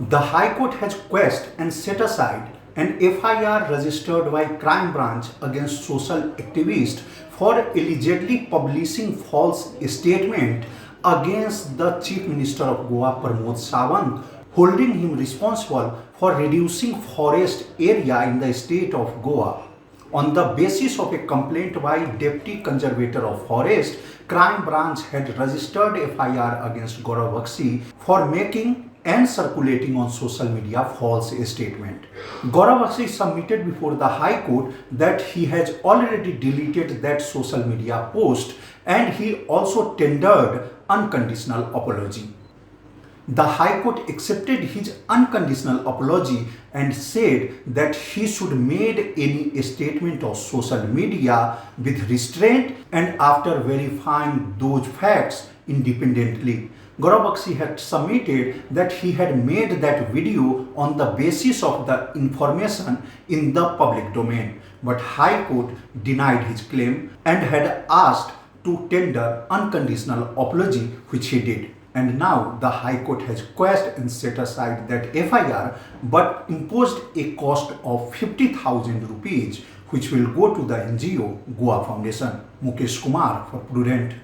The High Court has quashed and set aside an FIR registered by Crime Branch against social activist for allegedly publishing false statement against the Chief Minister of Goa Pramod Sawant, holding him responsible for reducing forest area in the state of Goa. On the basis of a complaint by Deputy Conservator of Forest, Crime Branch had registered FIR against Gaurav Bakshi for making and circulating on social media false statement. Gaurav Bakshi submitted before the High Court that he has already deleted that social media post and he also tendered unconditional apology. The High Court accepted his unconditional apology and said that he should made any statement of social media with restraint and after verifying those facts independently. Gaurav Bakshi had submitted that he had made that video on the basis of the information in the public domain, but High Court denied his claim and had asked to tender unconditional apology, which he did. And now the High Court has quashed and set aside that FIR but imposed a cost of 50,000 rupees which will go to the NGO Goa Foundation. Mukesh Kumar for Prudent.